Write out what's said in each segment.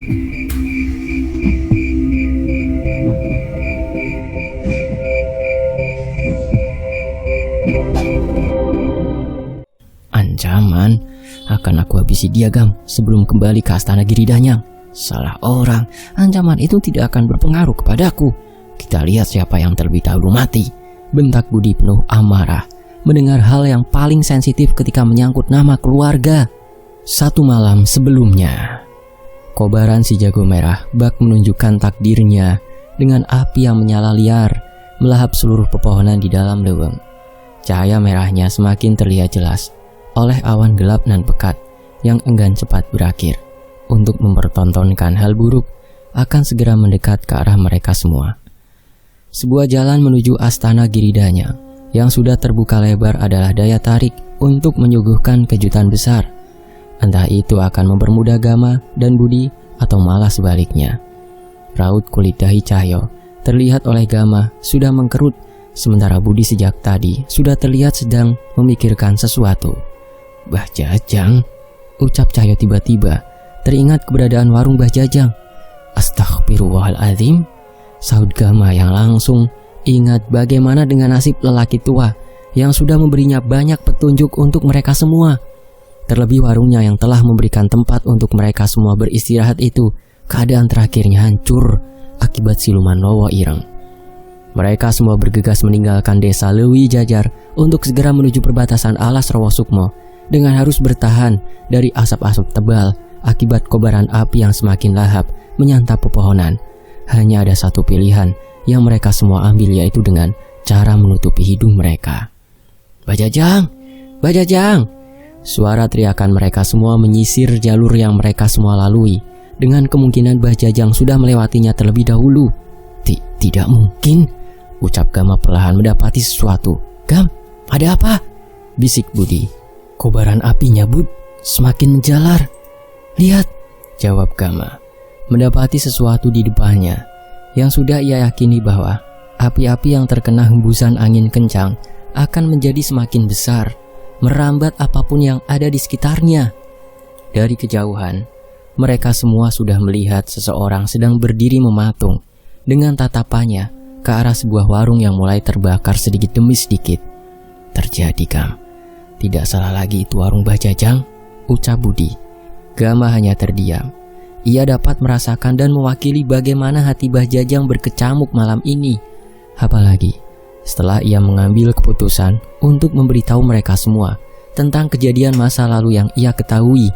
Ancaman? Akan aku habisi dia, Gam, sebelum kembali ke Astana Giridanyang. Salah orang, ancaman itu tidak akan berpengaruh kepadaku. Kita lihat siapa yang terlebih dahulu mati, bentak Budi penuh amarah mendengar hal yang paling sensitif ketika menyangkut nama keluarga. Satu malam sebelumnya, kobaran si jago merah bak menunjukkan takdirnya dengan api yang menyala liar melahap seluruh pepohonan di dalam leweng. Cahaya merahnya semakin terlihat jelas oleh awan gelap nan pekat yang enggan cepat berakhir untuk mempertontonkan hal buruk akan segera mendekat ke arah mereka semua. Sebuah jalan menuju Astana Giridanyang yang sudah terbuka lebar adalah daya tarik untuk menyuguhkan kejutan besar. Entah itu akan mempermudah Gama dan Budi atau malah sebaliknya. Raut kulit dahi Cahyo terlihat oleh Gama sudah mengkerut, sementara Budi sejak tadi sudah terlihat sedang memikirkan sesuatu. Bah Jajang, ucap Cahyo tiba-tiba teringat keberadaan warung Bah Jajang. Astaghfirullahaladzim, sahut Gama yang langsung ingat bagaimana dengan nasib lelaki tua yang sudah memberinya banyak petunjuk untuk mereka semua. Terlebih warungnya yang telah memberikan tempat untuk mereka semua beristirahat itu, keadaan terakhirnya hancur akibat siluman Lowo Ireng. Mereka semua bergegas meninggalkan desa Lewi Jajar untuk segera menuju perbatasan alas Rawa Sukmo dengan harus bertahan dari asap-asap tebal akibat kobaran api yang semakin lahap menyantap pepohonan. Hanya ada satu pilihan yang mereka semua ambil, yaitu dengan cara menutupi hidung mereka. Bajajang! Bajajang! Suara teriakan mereka semua menyisir jalur yang mereka semua lalui, dengan kemungkinan Bah Jajang sudah melewatinya terlebih dahulu. Tidak mungkin, ucap Gama perlahan mendapati sesuatu. Gam, ada apa? Bisik Budi. Kobaran apinya, Bud, semakin menjalar. Lihat, jawab Gama, mendapati sesuatu di depannya, yang sudah ia yakini bahwa api-api yang terkena hembusan angin kencang akan menjadi semakin besar, merambat apapun yang ada di sekitarnya. Dari kejauhan, mereka semua sudah melihat seseorang sedang berdiri mematung dengan tatapannya ke arah sebuah warung yang mulai terbakar sedikit demi sedikit. Terjadi, Gam. Tidak salah lagi itu warung Bah Jajang, ucap Budi. Gama hanya terdiam. Ia dapat merasakan dan mewakili bagaimana hati Bah Jajang berkecamuk malam ini. Apalagi setelah ia mengambil keputusan untuk memberitahu mereka semua tentang kejadian masa lalu yang ia ketahui,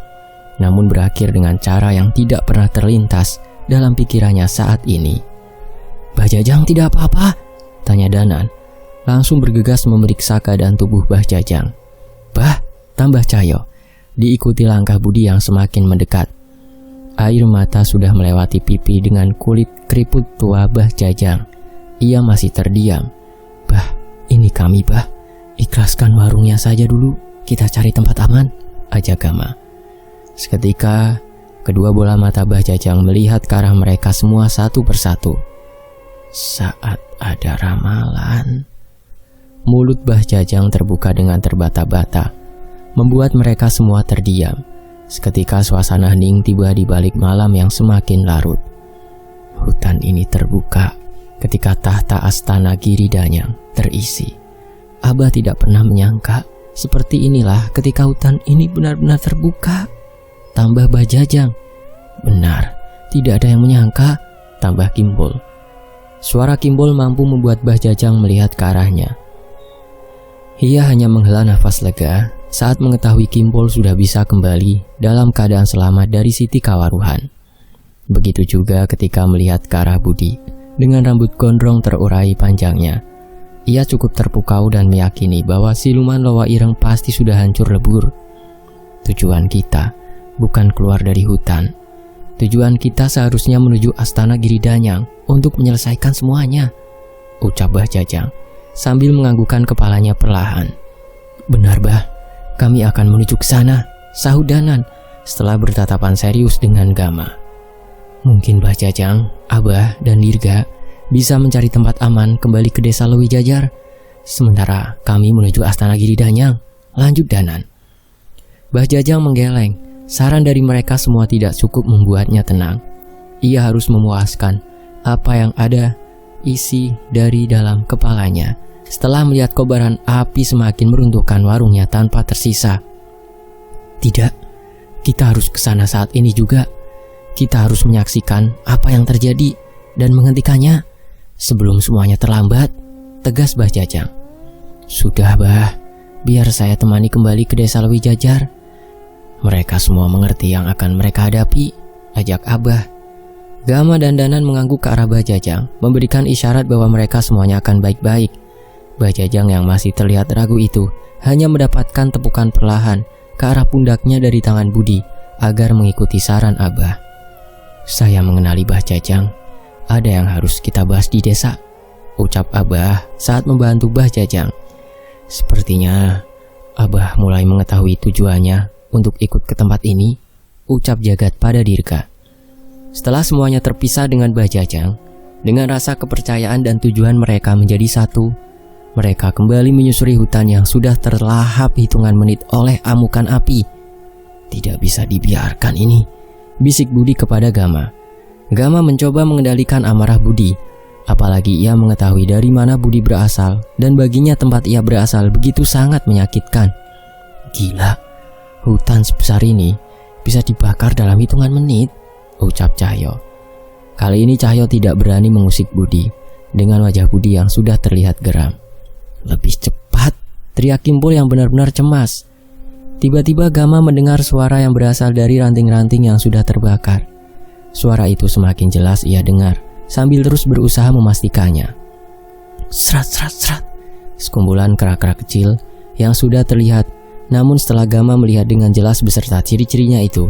namun berakhir dengan cara yang tidak pernah terlintas dalam pikirannya saat ini. Bah Jajang tidak apa-apa? Tanya Danan, langsung bergegas memeriksa keadaan tubuh Bah Jajang. Bah, tambah Cahyo, diikuti langkah Budi yang semakin mendekat. Air mata sudah melewati pipi dengan kulit keriput tua Bah Jajang. Ia masih terdiam. Bah, ini kami, Bah. Ikhlaskan warungnya saja dulu. Kita cari tempat aman, ajak Gama. Seketika, kedua bola mata Bah Jajang melihat ke arah mereka semua satu persatu. Saat ada ramalan. Mulut Bah Jajang terbuka dengan terbata-bata, membuat mereka semua terdiam. Seketika suasana hening tiba di balik malam yang semakin larut. Hutan ini terbuka ketika tahta Astana Giridanyang terisi. Abah tidak pernah menyangka seperti inilah ketika hutan ini benar-benar terbuka, tambah Bah Jajang. Benar, tidak ada yang menyangka, tambah Kimbol. Suara Kimbol mampu membuat Bah Jajang melihat ke arahnya. Ia hanya menghela nafas lega saat mengetahui Kimbol sudah bisa kembali dalam keadaan selamat dari Siti Kawaruhan. Begitu juga ketika melihat ke arah Budi dengan rambut gondrong terurai panjangnya. Ia cukup terpukau dan meyakini bahwa siluman Lowo Ireng pasti sudah hancur lebur. Tujuan kita bukan keluar dari hutan. Tujuan kita seharusnya menuju Astana Giridanyang untuk menyelesaikan semuanya, ucap Bah Jajang sambil menganggukkan kepalanya perlahan. Benar, Bah, kami akan menuju ke sana, sahut Danan setelah bertatapan serius dengan Gama. Mungkin Bah Jajang, Abah, dan Dirga bisa mencari tempat aman kembali ke desa Lewi Jajar, sementara kami menuju Astana Giridanyang, lanjut Danan. Bah Jajang menggeleng. Saran dari mereka semua tidak cukup membuatnya tenang. ia harus memuaskan apa yang ada isi dari dalam kepalanya setelah melihat kobaran api semakin meruntuhkan warungnya tanpa tersisa. Tidak, kita harus ke sana saat ini juga. Kita harus menyaksikan apa yang terjadi dan menghentikannya sebelum semuanya terlambat, tegas Bah Jajang. Sudah Bah, biar saya temani kembali ke desa Lewi Jajar. Mereka semua mengerti yang akan mereka hadapi, ajak Abah. Gama dan Danan mengangguk ke arah Bah Jajang, memberikan isyarat bahwa mereka semuanya akan baik-baik. Bah Jajang yang masih terlihat ragu itu hanya mendapatkan tepukan perlahan ke arah pundaknya dari tangan Budi agar mengikuti saran Abah. Saya mengenali Bah Jajang, ada yang harus kita bahas di desa, ucap Abah saat membantu Bah Jajang. Sepertinya Abah mulai mengetahui tujuannya untuk ikut ke tempat ini, ucap Jagat pada Dirga. Setelah semuanya terpisah dengan Bah Jajang, dengan rasa kepercayaan dan tujuan mereka menjadi satu, mereka kembali menyusuri hutan yang sudah terlahap hitungan menit oleh amukan api. Tidak bisa dibiarkan ini, bisik Budi kepada Gama. Gama mencoba mengendalikan amarah Budi, apalagi ia mengetahui dari mana Budi berasal dan baginya tempat ia berasal begitu sangat menyakitkan. Gila, hutan sebesar ini bisa dibakar dalam hitungan menit, ucap Cahyo. Kali ini Cahyo tidak berani mengusik Budi dengan wajah Budi yang sudah terlihat geram. Lebih cepat, teriak Kimpul yang benar-benar cemas. Tiba-tiba Gama mendengar suara yang berasal dari ranting-ranting yang sudah terbakar. Suara itu semakin jelas ia dengar sambil terus berusaha memastikannya. Serat, serat, serat. Sekumpulan kera-kera kecil yang sudah terlihat, namun setelah Gama melihat dengan jelas beserta ciri-cirinya itu,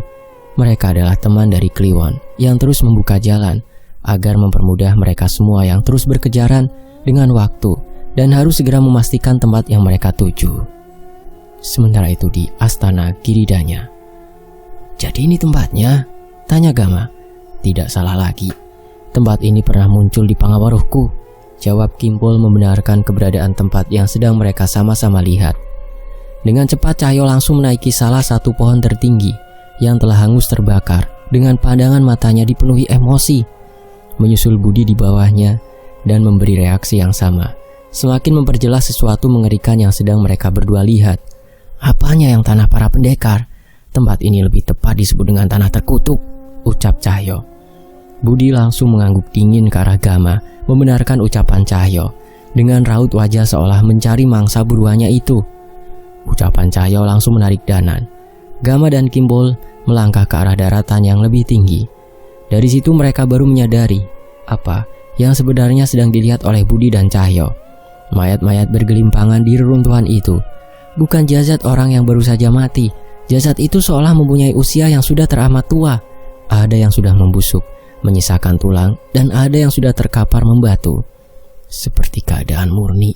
mereka adalah teman dari Kliwon yang terus membuka jalan agar mempermudah mereka semua yang terus berkejaran dengan waktu dan harus segera memastikan tempat yang mereka tuju. Sementara itu di Astana Giridanya. Jadi ini tempatnya? Tanya Gama. Tidak salah lagi. Tempat ini pernah muncul di Pangawaruhku, jawab Kimpul membenarkan keberadaan tempat yang sedang mereka sama-sama lihat. Dengan cepat Cahyo langsung menaiki salah satu pohon tertinggi yang telah hangus terbakar dengan pandangan matanya dipenuhi emosi. Menyusul Budi di bawahnya dan memberi reaksi yang sama, semakin memperjelas sesuatu mengerikan yang sedang mereka berdua lihat. Apanya yang tanah para pendekar? Tempat ini lebih tepat disebut dengan tanah terkutuk, ucap Cahyo. Budi langsung mengangguk dingin ke arah Gama, membenarkan ucapan Cahyo dengan raut wajah seolah mencari mangsa buruannya itu. Ucapan Cahyo langsung menarik Danan. Gama dan Kimpul melangkah ke arah daratan yang lebih tinggi. Dari situ mereka baru menyadari apa yang sebenarnya sedang dilihat oleh Budi dan Cahyo. Mayat-mayat bergelimpangan di reruntuhan itu. Bukan jasad orang yang baru saja mati. Jasad itu seolah mempunyai usia yang sudah teramat tua. Ada yang sudah membusuk, menyisakan tulang, dan ada yang sudah terkapar membatu. Seperti keadaan Murni,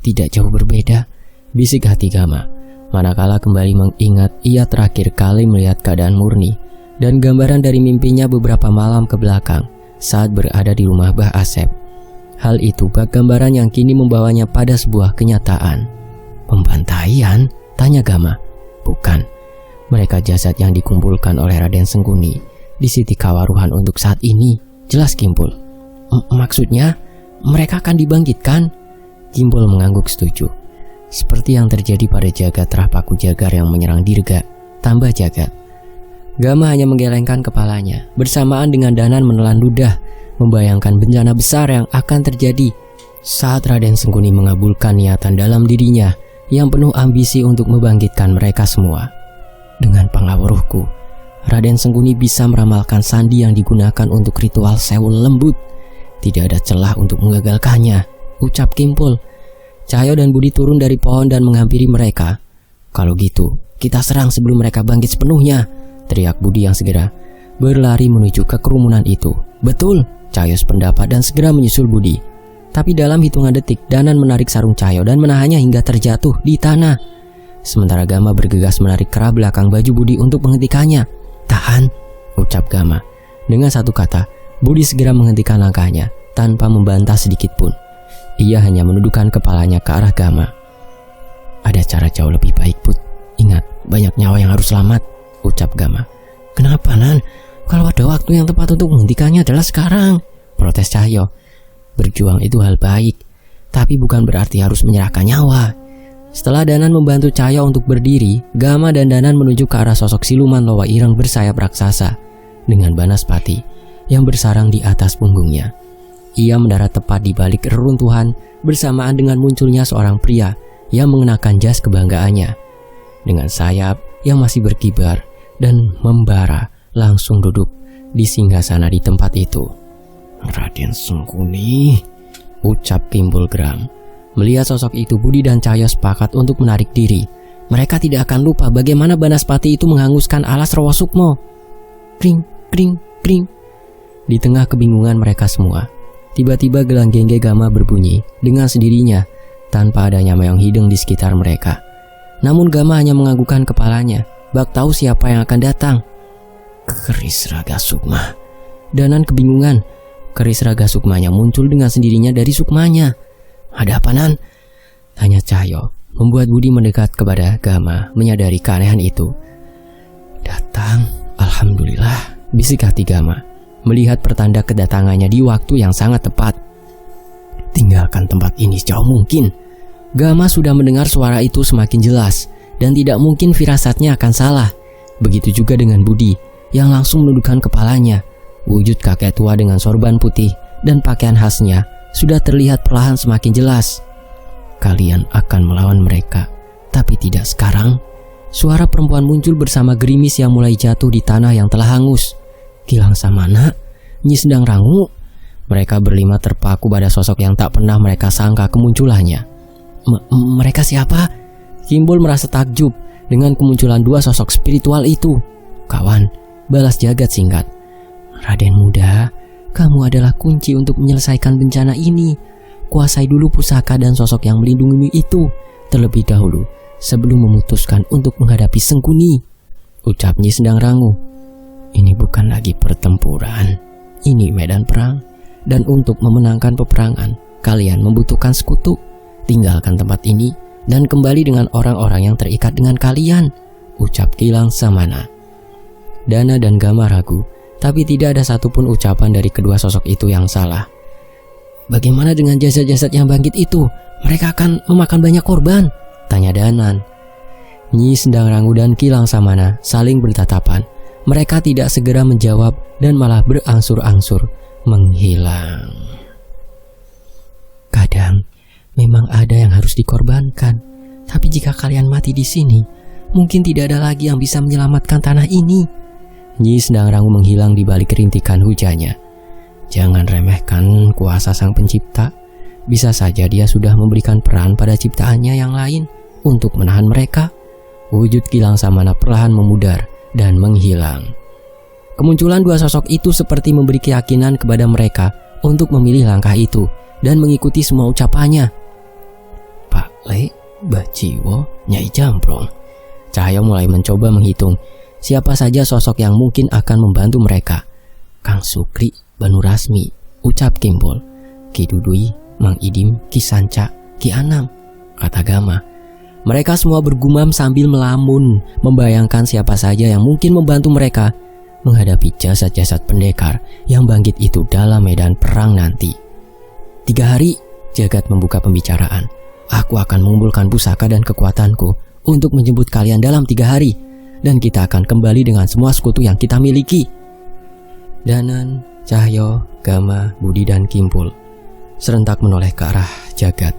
tidak jauh berbeda, bisik hati Gama. Manakala kembali mengingat ia terakhir kali melihat keadaan Murni dan gambaran dari mimpinya beberapa malam ke belakang saat berada di rumah Bah Asep. Hal itu bak gambaran yang kini membawanya pada sebuah kenyataan. Pembantaian? Tanya Gama. Bukan. Mereka jasad yang dikumpulkan oleh Raden Sengguni di Siti Kawaruhan untuk saat ini, jelas Kimpul. Maksudnya, mereka akan dibangkitkan? Kimpul mengangguk setuju. Seperti yang terjadi pada Jagat Rahpaku Jagar yang menyerang Dirga, tambah Jagat. Gama hanya menggelengkan kepalanya, bersamaan dengan Danan menelan ludah, membayangkan bencana besar yang akan terjadi saat Raden Sengguni mengabulkan niatan dalam dirinya yang penuh ambisi untuk membangkitkan mereka semua. Dengan Pangawaruhku, Raden Sengguni bisa meramalkan sandi yang digunakan untuk ritual Sewu Lembut. Tidak ada celah untuk menggagalkannya, ucap Kimpul. Cahyo dan Budi turun dari pohon dan menghampiri mereka. Kalau gitu, kita serang sebelum mereka bangkit sepenuhnya, teriak Budi yang segera berlari menuju ke kerumunan itu. Betul, Cahyo sependapat dan segera menyusul Budi. Tapi dalam hitungan detik, Danan menarik sarung Cahyo dan menahannya hingga terjatuh di tanah. Sementara Gama bergegas menarik kerah belakang baju Budi untuk menghentikannya. Tahan, ucap Gama. Dengan satu kata, Budi segera menghentikan langkahnya tanpa membantah sedikit pun. Ia hanya menundukkan kepalanya ke arah Gama. Ada cara jauh lebih baik, Put. Ingat, banyak nyawa yang harus selamat, ucap Gama. Kenapa, Nan? Kalau ada waktu yang tepat untuk menghentikannya adalah sekarang, protes Cahyo. Berjuang itu hal baik, tapi bukan berarti harus menyerahkan nyawa. Setelah Danan membantu Cahyo untuk berdiri, Gama dan Danan menuju ke arah sosok siluman Loa Ireng bersayap raksasa dengan Banaspati yang bersarang di atas punggungnya. Ia mendarat tepat di balik reruntuhan bersamaan dengan munculnya seorang pria yang mengenakan jas kebanggaannya. Dengan sayap yang masih berkibar dan membara, langsung duduk di singgasana di tempat itu. Raden Sengkuni, ucap Kimpul geram. Melihat sosok itu, Budi dan Cahyo sepakat untuk menarik diri. Mereka tidak akan lupa bagaimana Banaspati itu menghanguskan alas Rawa Sukmo. Pring, pring, pring. Di tengah kebingungan mereka semua, tiba-tiba gelang gengge Gama berbunyi dengan sendirinya tanpa adanya Meong Hideng di sekitar mereka. Namun Gama hanya menganggukkan kepalanya, bak tahu siapa yang akan datang. Keris Raga Sukma. Danan kebingungan. Keris Raga Sukmanya muncul dengan sendirinya dari sukmanya. Ada apa, Nan? Tanya Cahyo, membuat Budi mendekat kepada Gama, menyadari keanehan itu. Datang, alhamdulillah, bisik hati Gama, melihat pertanda kedatangannya di waktu yang sangat tepat. Tinggalkan tempat ini sejauh mungkin. Gama sudah mendengar suara itu semakin jelas, dan tidak mungkin firasatnya akan salah. Begitu juga dengan Budi, yang langsung menundukkan kepalanya. Wujud kakek tua dengan sorban putih dan pakaian khasnya sudah terlihat perlahan semakin jelas. Kalian akan melawan mereka, tapi tidak sekarang. Suara perempuan muncul bersama gerimis yang mulai jatuh di tanah yang telah hangus. Gilang Samana, Nyi Sendang Rangu. Mereka berlima terpaku pada sosok yang tak pernah mereka sangka kemunculannya. Mereka siapa? Kimpul merasa takjub dengan kemunculan dua sosok spiritual itu. Kawan, balas jagat singkat. Raden muda, kamu adalah kunci untuk menyelesaikan bencana ini. Kuasai dulu pusaka dan sosok yang melindungimu itu terlebih dahulu sebelum memutuskan untuk menghadapi Sengkuni, ucap Nyi Sendang Rangu. Ini bukan lagi pertempuran, ini medan perang. Dan untuk memenangkan peperangan, kalian membutuhkan sekutu. Tinggalkan tempat ini dan kembali dengan orang-orang yang terikat dengan kalian, ucap Gilang Samana. Dana dan Gama ragu, tapi tidak ada satupun ucapan dari kedua sosok itu yang salah. Bagaimana dengan jasad-jasad yang bangkit itu? Mereka akan memakan banyak korban, tanya Danan. Nyi Sendang Rangu dan Gilang Samana saling bertatapan. Mereka tidak segera menjawab dan malah berangsur-angsur menghilang. Kadang memang ada yang harus dikorbankan, tapi jika kalian mati di sini, mungkin tidak ada lagi yang bisa menyelamatkan tanah ini. Nyi Sendang Rangu menghilang di balik rintikan hujannya. Jangan remehkan kuasa Sang Pencipta. Bisa saja dia sudah memberikan peran pada ciptaannya yang lain untuk menahan mereka. Wujud Gilang Samana perlahan memudar dan menghilang. Kemunculan dua sosok itu seperti memberi keyakinan kepada mereka untuk memilih langkah itu dan mengikuti semua ucapannya. Pak Le, Baciwo, Nyai Jambrong. Cahyo mulai mencoba menghitung siapa saja sosok yang mungkin akan membantu mereka. Kang Sukri, Banu Rasmi, ucap Kimpul. Ki Dudui, Mang Idim, Ki Sanca, Ki Anam, kata Gama. Mereka semua bergumam sambil melamun, membayangkan siapa saja yang mungkin membantu mereka menghadapi jasad-jasad pendekar yang bangkit itu dalam medan perang nanti. 3 hari, Jagat membuka pembicaraan. Aku akan mengumpulkan pusaka dan kekuatanku untuk menjemput kalian dalam 3 hari. Dan kita akan kembali dengan semua sekutu yang kita miliki. Danan, Cahyo, Gama, Budi dan Kimpul serentak menoleh ke arah Jagat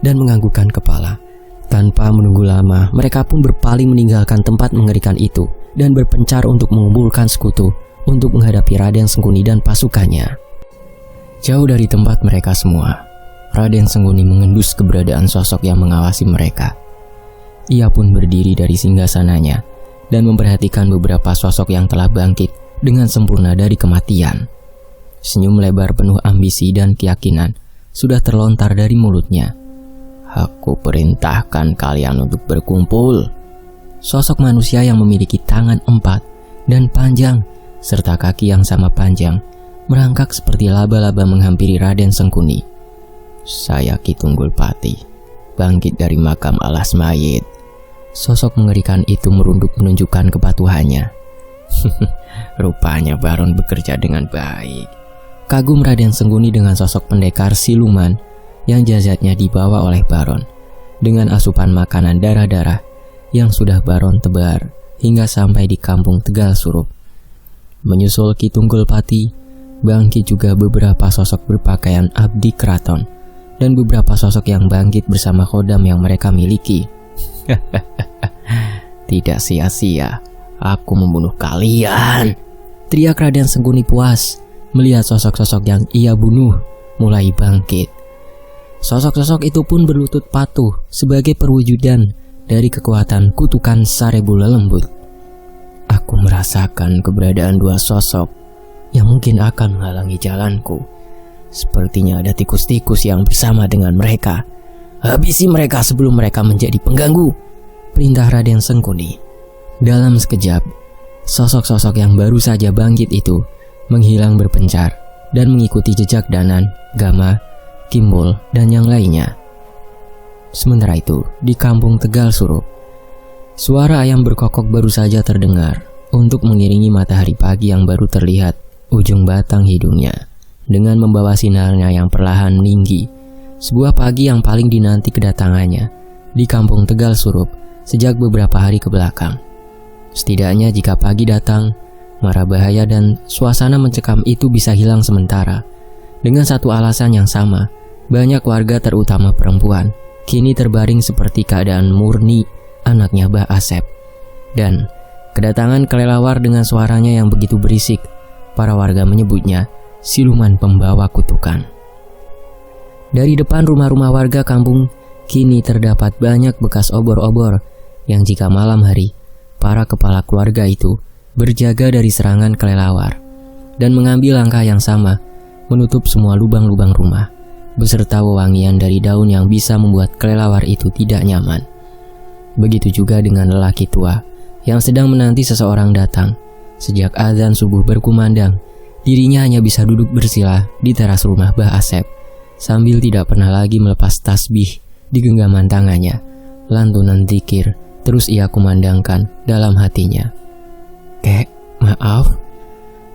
dan menganggukkan kepala. Tanpa menunggu lama, mereka pun berpaling meninggalkan tempat mengerikan itu dan berpencar untuk mengumpulkan sekutu untuk menghadapi Raden Sengkuni dan pasukannya. Jauh dari tempat mereka semua, Raden Sengkuni mengendus keberadaan sosok yang mengawasi mereka. Ia pun berdiri dari singgasananya dan memperhatikan beberapa sosok yang telah bangkit dengan sempurna dari kematian. Senyum lebar penuh ambisi dan keyakinan sudah terlontar dari mulutnya. Aku perintahkan kalian untuk berkumpul. Sosok manusia yang memiliki tangan 4 dan panjang serta kaki yang sama panjang merangkak seperti laba-laba menghampiri Raden Sengkuni. Saya Ki Tunggul Pati, bangkit dari makam alas mayit. Sosok mengerikan itu merunduk menunjukkan kepatuhannya. Rupanya Baron bekerja dengan baik. Kagum Raden Sengguni dengan sosok pendekar siluman yang jasadnya dibawa oleh Baron, dengan asupan makanan darah-darah yang sudah Baron tebar hingga sampai di kampung Tegal Surup. Menyusul Ki Tunggul Pati, bangkit juga beberapa sosok berpakaian abdi keraton dan beberapa sosok yang bangkit bersama khodam yang mereka miliki. Tidak sia-sia aku membunuh kalian, teriak Raden Sengguni puas melihat sosok-sosok yang ia bunuh mulai bangkit. Sosok-sosok itu pun berlutut patuh sebagai perwujudan dari kekuatan kutukan Sarebu Lelembut. Aku merasakan keberadaan dua sosok yang mungkin akan menghalangi jalanku. Sepertinya ada tikus-tikus yang bersama dengan mereka. Habisi mereka sebelum mereka menjadi pengganggu, perintah Raden Sengguni. Dalam sekejap, sosok-sosok yang baru saja bangkit itu menghilang berpencar dan mengikuti jejak Danan, Gama, Kimbul, dan yang lainnya. Sementara itu, di kampung Tegal Surup, suara ayam berkokok baru saja terdengar untuk mengiringi matahari pagi yang baru terlihat ujung batang hidungnya dengan membawa sinarnya yang perlahan meninggi. Sebuah pagi yang paling dinanti kedatangannya di kampung Tegal Surup sejak beberapa hari ke belakang. Setidaknya jika pagi datang, mara bahaya dan suasana mencekam itu bisa hilang sementara. Dengan satu alasan yang sama, banyak warga terutama perempuan kini terbaring seperti keadaan Murni, anaknya Mbah Asep. Dan kedatangan kelelawar dengan suaranya yang begitu berisik, para warga menyebutnya siluman pembawa kutukan. Dari depan rumah-rumah warga kampung kini terdapat banyak bekas obor-obor yang jika malam hari para kepala keluarga itu berjaga dari serangan kelelawar dan mengambil langkah yang sama menutup semua lubang-lubang rumah beserta wewangian dari daun yang bisa membuat kelelawar itu tidak nyaman. Begitu juga dengan lelaki tua yang sedang menanti seseorang datang. Sejak azan subuh berkumandang, dirinya hanya bisa duduk bersila di teras rumah Mbah Asep sambil tidak pernah lagi melepas tasbih di genggaman tangannya. Lantunan zikir terus ia kumandangkan dalam hatinya. "Kek, maaf."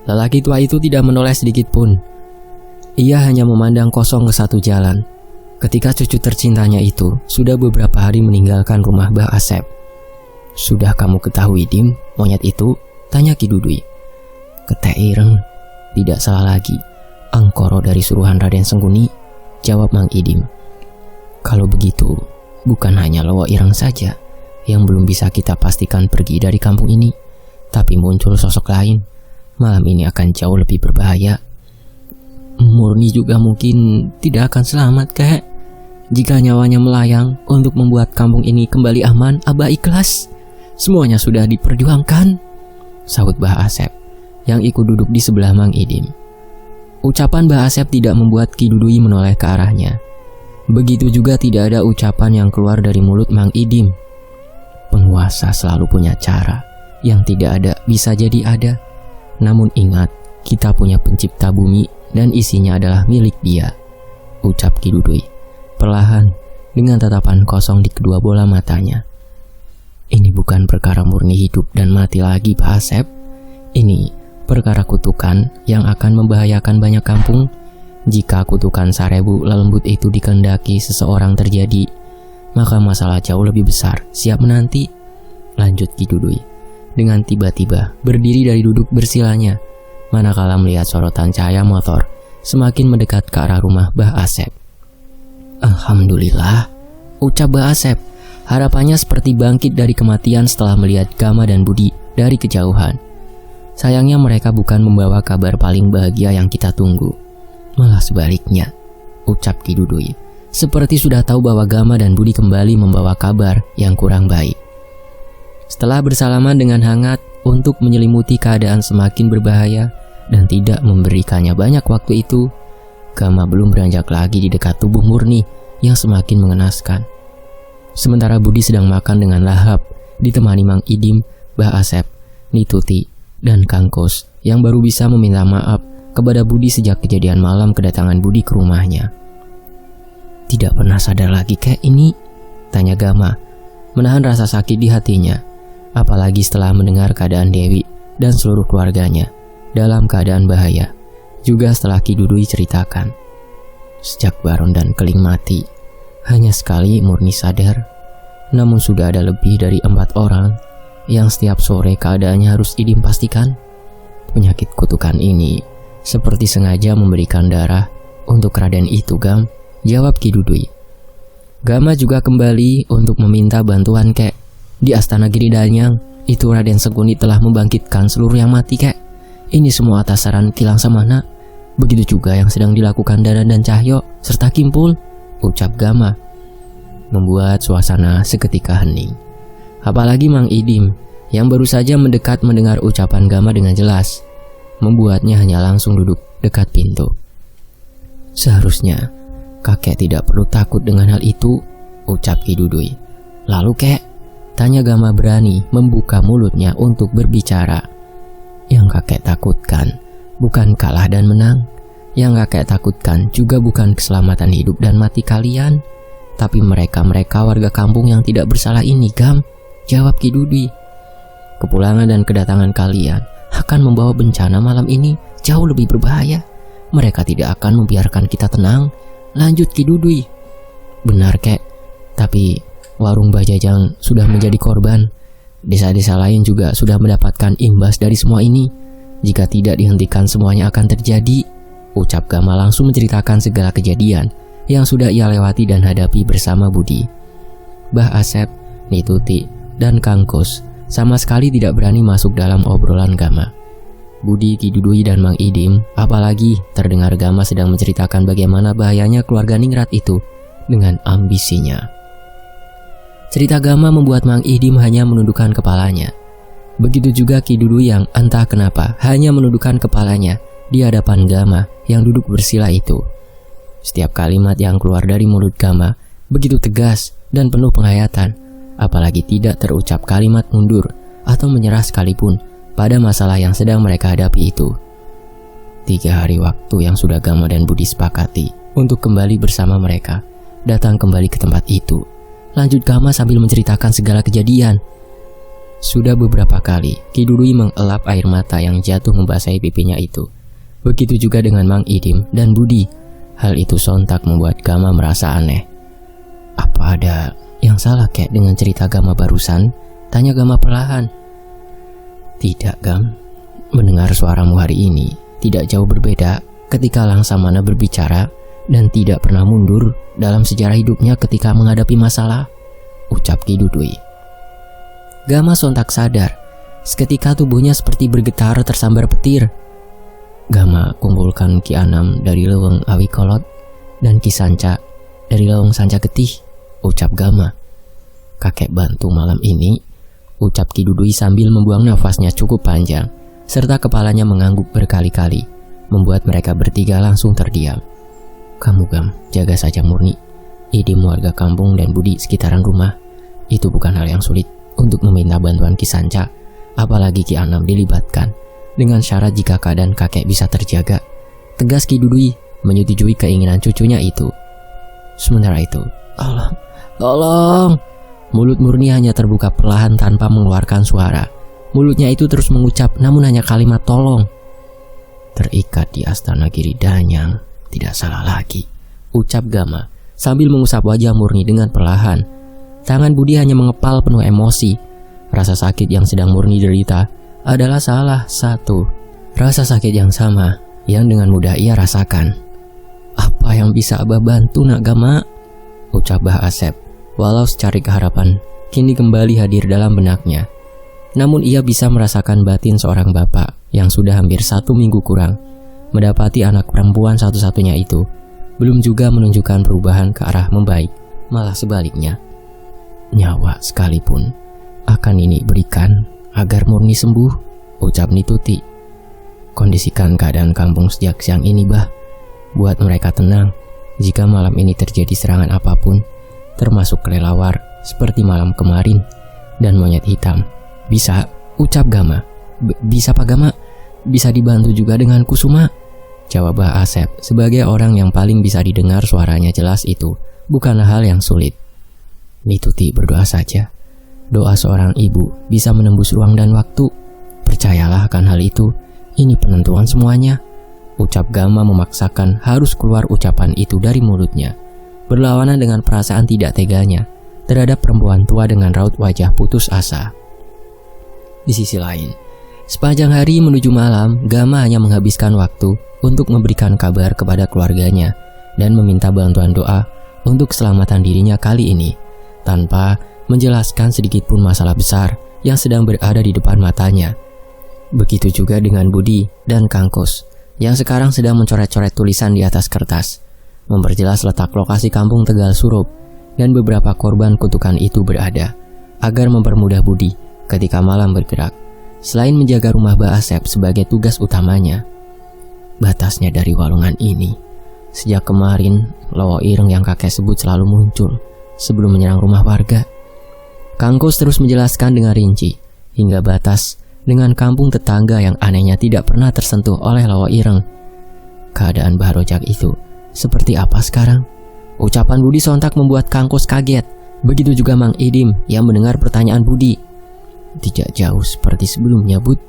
Lelaki tua itu tidak menoleh sedikit pun. Ia hanya memandang kosong ke satu jalan ketika cucu tercintanya itu sudah beberapa hari meninggalkan rumah Mbah Asep. "Sudah kamu ketahui, Dim, monyet itu?" tanya Ki Dudui. "Ketek ireng, tidak salah lagi. Angkoro dari suruhan Raden Sengguni," jawab Mang Idim. "Kalau begitu, bukan hanya Lowo Ireng saja yang belum bisa kita pastikan pergi dari kampung ini, tapi muncul sosok lain. Malam ini akan jauh lebih berbahaya." "Murni juga mungkin tidak akan selamat, Kek. Jika nyawanya melayang untuk membuat kampung ini kembali aman, Abah ikhlas. Semuanya sudah diperjuangkan," sahut Mbah Asep yang ikut duduk di sebelah Mang Idim. Ucapan Mbah Asep tidak membuat Ki Dudui menoleh ke arahnya. Begitu juga tidak ada ucapan yang keluar dari mulut Mang Idim. Penguasa selalu punya cara, yang tidak ada bisa jadi ada. Namun ingat, kita punya pencipta bumi dan isinya adalah milik dia, ucap Ki Dudui perlahan dengan tatapan kosong di kedua bola matanya. "Ini bukan perkara murni hidup dan mati lagi, Pak Asep. Ini perkara kutukan yang akan membahayakan banyak kampung. Jika kutukan Sarebu Lelembut itu dikehendaki seseorang terjadi, maka masalah jauh lebih besar siap menanti," lanjut Ki Dudui dengan tiba-tiba berdiri dari duduk bersilanya manakala melihat sorotan cahaya motor semakin mendekat ke arah rumah Mbah Asep. "Alhamdulillah," ucap Mbah Asep. Harapannya seperti bangkit dari kematian setelah melihat Gama dan Budi dari kejauhan. Sayangnya mereka bukan membawa kabar paling bahagia yang kita tunggu. Malah sebaliknya, ucap Ki Dudui, seperti sudah tahu bahwa Gama dan Budi kembali membawa kabar yang kurang baik. Setelah bersalaman dengan hangat untuk menyelimuti keadaan semakin berbahaya dan tidak memberikannya banyak waktu itu, Gama belum beranjak lagi di dekat tubuh Murni yang semakin mengenaskan. Sementara Budi sedang makan dengan lahap ditemani Mang Idim, Mbah Asep, Nituti, dan Kang Kos yang baru bisa meminta maaf kepada Budi sejak kejadian malam kedatangan Budi ke rumahnya. "Tidak pernah sadar lagi kayak ini?" tanya Gama, menahan rasa sakit di hatinya, apalagi setelah mendengar keadaan Dewi dan seluruh keluarganya dalam keadaan bahaya. Juga setelah Ki Dudui ceritakan, sejak Baron dan Keling mati, hanya sekali Murni sadar. Namun sudah ada lebih dari 4 orang yang setiap sore keadaannya harus Idim pastikan. Penyakit kutukan ini seperti sengaja memberikan darah untuk Raden itu, Gam, jawab Ki Dudui. Gama juga kembali untuk meminta bantuan, kek. Di Astana Giri Danyang, itu Raden Seguni telah membangkitkan seluruh yang mati, kek. Ini semua atas saran Kilang Samana. Begitu juga yang sedang dilakukan Dadan dan Cahyo serta Kimpul, ucap Gama. Membuat suasana seketika hening. Apalagi Mang Idim yang baru saja mendekat mendengar ucapan Gama dengan jelas, membuatnya hanya langsung duduk dekat pintu. Seharusnya kakek tidak perlu takut dengan hal itu, ucap Ki Dudui. Lalu, kek, tanya Gama berani membuka mulutnya untuk berbicara. Yang kakek takutkan bukan kalah dan menang. Yang kakek takutkan juga bukan keselamatan hidup dan mati kalian, tapi mereka-mereka warga kampung yang tidak bersalah ini, Gam, jawab Ki Dudui. Kepulangan dan kedatangan kalian akan membawa bencana malam ini jauh lebih berbahaya. Mereka tidak akan membiarkan kita tenang, lanjut Ki Dudui. Benar, kek, tapi warung Bajajang sudah menjadi korban. Desa-desa lain juga sudah mendapatkan imbas dari semua ini. Jika tidak dihentikan semuanya akan terjadi, ucap Gama langsung menceritakan segala kejadian yang sudah ia lewati dan hadapi bersama Budi. Mbah Asep, Nituti, dan Kang Kus sama sekali tidak berani masuk dalam obrolan Gama. Budi, Ki Dudui, dan Mang Idim, apalagi terdengar Gama sedang menceritakan bagaimana bahayanya keluarga Ningrat itu dengan ambisinya. Cerita Gama membuat Mang Idim hanya menundukkan kepalanya. Begitu juga Ki Dudui yang entah kenapa hanya menundukkan kepalanya di hadapan Gama yang duduk bersila itu. Setiap kalimat yang keluar dari mulut Gama begitu tegas dan penuh penghayatan, apalagi tidak terucap kalimat mundur atau menyerah sekalipun pada masalah yang sedang mereka hadapi itu. 3 hari waktu yang sudah Gama dan Budi sepakati untuk kembali bersama mereka datang kembali ke tempat itu. Lanjut Gama sambil menceritakan segala kejadian. Sudah beberapa kali Ki Dudui mengelap air mata yang jatuh membasahi pipinya itu. Begitu juga dengan Mang Idim dan Budi. Hal itu sontak membuat Gama merasa aneh. Apa ada yang salah, kek, dengan cerita Gama barusan? Tanya Gama perlahan. Tidak, Gam. Mendengar suaramu hari ini tidak jauh berbeda ketika Langsamana berbicara dan tidak pernah mundur dalam sejarah hidupnya ketika menghadapi masalah, ucap Ki Dudui. Gama sontak sadar. Seketika tubuhnya seperti bergetar tersambar petir. Gama kumpulkan Ki Anam dari Leweng Awi Kolot dan Ki Sanca dari Leweng Sanca Getih, ucap Gama. Kakek bantu malam ini, ucap Ki Dudui sambil membuang nafasnya cukup panjang, serta kepalanya mengangguk berkali-kali, membuat mereka bertiga langsung terdiam. Kamu, Gam, jaga saja Murni, Idim warga kampung dan Budi sekitaran rumah. Itu bukan hal yang sulit untuk meminta bantuan Ki Sanca, apalagi Ki Anam dilibatkan, dengan syarat jika keadaan kakek bisa terjaga. Tegas Ki Dudui menyetujui keinginan cucunya itu. Sementara itu, tolong. Mulut Murni hanya terbuka perlahan tanpa mengeluarkan suara. Mulutnya itu terus mengucap namun hanya kalimat tolong. Terikat di Astana Giri Danyang, tidak salah lagi, ucap Gama sambil mengusap wajah Murni dengan perlahan. Tangan Budi hanya mengepal penuh emosi. Rasa sakit yang sedang Murni derita adalah salah satu rasa sakit yang sama yang dengan mudah ia rasakan. Apa yang bisa Abah bantu, nak Gama? Ucap Bah Asep, walau secarik harapan kini kembali hadir dalam benaknya. Namun ia bisa merasakan batin seorang bapak yang sudah hampir 1 minggu kurang mendapati anak perempuan satu-satunya itu belum juga menunjukkan perubahan ke arah membaik, malah sebaliknya. Nyawa sekalipun akan ini berikan agar Murni sembuh, ucap Nituti. Kondisikan keadaan kampung sejak siang ini, Bah, buat mereka tenang jika malam ini terjadi serangan apapun, termasuk kelelawar seperti malam kemarin dan monyet hitam. Bisa, ucap Gama. Bisa Pak Gama, bisa dibantu juga dengan Kusuma, jawab Bah Asep sebagai orang yang paling bisa didengar suaranya jelas itu bukanlah hal yang sulit. Nituti berdoa saja. Doa seorang ibu bisa menembus ruang dan waktu. Percayalah akan hal itu, ini penentuan semuanya. Ucap Gama memaksakan harus keluar ucapan itu dari mulutnya, berlawanan dengan perasaan tidak teganya terhadap perempuan tua dengan raut wajah putus asa. Di sisi lain, sepanjang hari menuju malam, Gama hanya menghabiskan waktu untuk memberikan kabar kepada keluarganya dan meminta bantuan doa untuk keselamatan dirinya kali ini, tanpa menjelaskan sedikit pun masalah besar yang sedang berada di depan matanya. Begitu juga dengan Budi dan Kangkus yang sekarang sedang mencoret-coret tulisan di atas kertas, memperjelas letak lokasi kampung Tegal Surup dan beberapa korban kutukan itu berada, agar mempermudah Budi ketika malam bergerak. Selain menjaga rumah Mbak Asep sebagai tugas utamanya, batasnya dari walungan ini, sejak kemarin Lowo Ireng yang kakek sebut selalu muncul sebelum menyerang rumah warga. Kangkus terus menjelaskan dengan rinci, hingga batas dengan kampung tetangga yang anehnya tidak pernah tersentuh oleh Lowo Ireng. Keadaan Mbah Rojak itu seperti apa sekarang? Ucapan Budi sontak membuat Kangkus kaget. Begitu juga Mang Idim yang mendengar pertanyaan Budi. Tidak jauh seperti sebelumnya, Bud.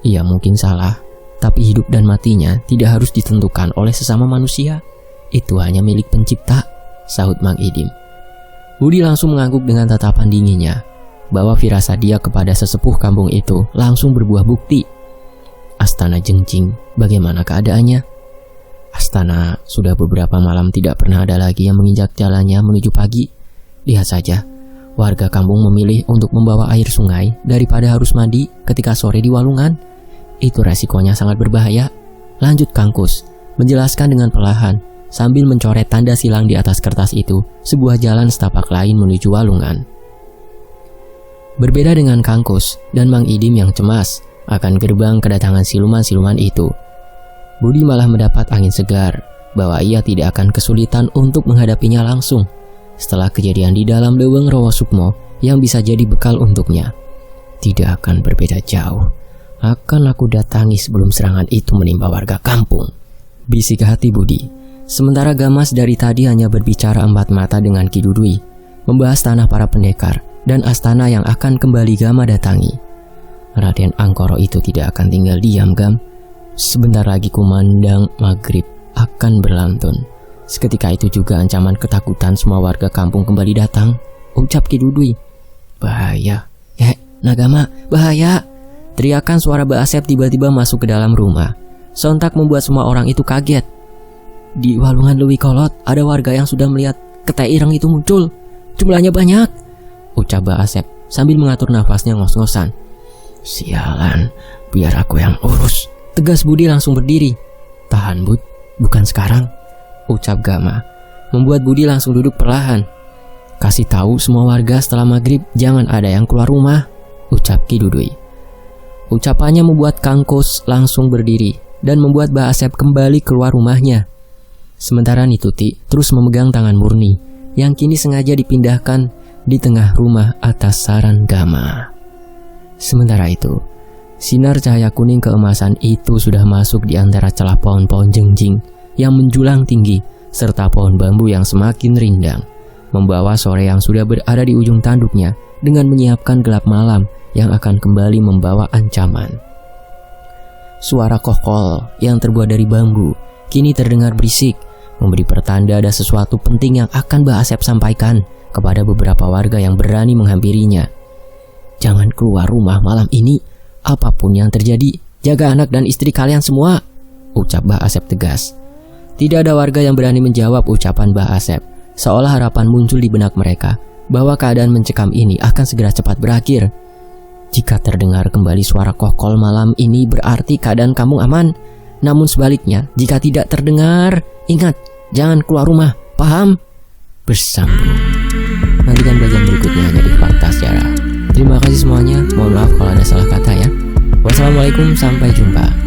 Ia mungkin salah, tapi hidup dan matinya tidak harus ditentukan oleh sesama manusia. Itu hanya milik pencipta, sahut Mang Idim. Budi langsung mengangguk dengan tatapan dinginnya, bahwa firasat dia kepada sesepuh kampung itu langsung berbuah bukti. Astana Jengjing, bagaimana keadaannya? Astana sudah beberapa malam tidak pernah ada lagi yang menginjak jalannya menuju pagi. Lihat saja, warga kampung memilih untuk membawa air sungai daripada harus mandi ketika sore di walungan. Itu resikonya sangat berbahaya, lanjut Kangkus, menjelaskan dengan perlahan sambil mencoret tanda silang di atas kertas itu, sebuah jalan setapak lain menuju walungan. Berbeda dengan Kangkus dan Mang Idim yang cemas akan gerbang kedatangan siluman-siluman itu, Budi malah mendapat angin segar bahwa ia tidak akan kesulitan untuk menghadapinya langsung setelah kejadian di dalam Leweng Rowo Sukmo yang bisa jadi bekal untuknya. Tidak akan berbeda jauh, akan aku datangi sebelum serangan itu menimpa warga kampung, bisik hati Budi. Sementara Gamas dari tadi hanya berbicara empat mata dengan Ki Dudui, membahas tanah para pendekar dan astana yang akan kembali Gama datangi. Raden Angkoro itu tidak akan tinggal diam, Gam. Sebentar lagi kumandang maghrib akan berlantun. Seketika itu juga ancaman ketakutan semua warga kampung kembali datang, ucap Ki Dudui. Bahaya, Nagama, bahaya. Teriakan suara Mbak Asep tiba-tiba masuk ke dalam rumah. Sontak membuat semua orang itu kaget. Di walungan Lewi Kolot ada warga yang sudah melihat Ketai Ireng itu muncul. Jumlahnya banyak, ucap Mbak Asep sambil mengatur nafasnya ngos-ngosan. Sialan, biar aku yang urus, tegas Budi langsung berdiri. Tahan, Bud, bukan sekarang, ucap Gama, membuat Budi langsung duduk perlahan. Kasih tahu semua warga setelah maghrib jangan ada yang keluar rumah, ucap Ki Dudui. Ucapannya membuat Kangkus langsung berdiri dan membuat Mbak Asep kembali keluar rumahnya. Sementara Nituti terus memegang tangan Murni yang kini sengaja dipindahkan di tengah rumah atas saran Gama. Sementara itu, sinar cahaya kuning keemasan itu sudah masuk di antara celah pohon-pohon jengjing yang menjulang tinggi serta pohon bambu yang semakin rindang, membawa sore yang sudah berada di ujung tanduknya dengan menyiapkan gelap malam yang akan kembali membawa ancaman. Suara kokol yang terbuat dari bambu kini terdengar berisik, memberi pertanda ada sesuatu penting yang akan Mbak Asep sampaikan kepada beberapa warga yang berani menghampirinya. Jangan keluar rumah malam ini, apapun yang terjadi, jaga anak dan istri kalian semua, ucap Mbak Asep tegas. Tidak ada warga yang berani menjawab ucapan Mbak Asep, seolah harapan muncul di benak mereka bahwa keadaan mencekam ini akan segera cepat berakhir. Jika terdengar kembali suara kokol malam ini berarti keadaan kampung aman. Namun sebaliknya, jika tidak terdengar, ingat, jangan keluar rumah, paham? Bersambung. Nantikan bagian berikutnya hanya di Fakta Sejarah. Terima kasih semuanya, mohon maaf kalau ada salah kata ya. Wassalamualaikum, sampai jumpa.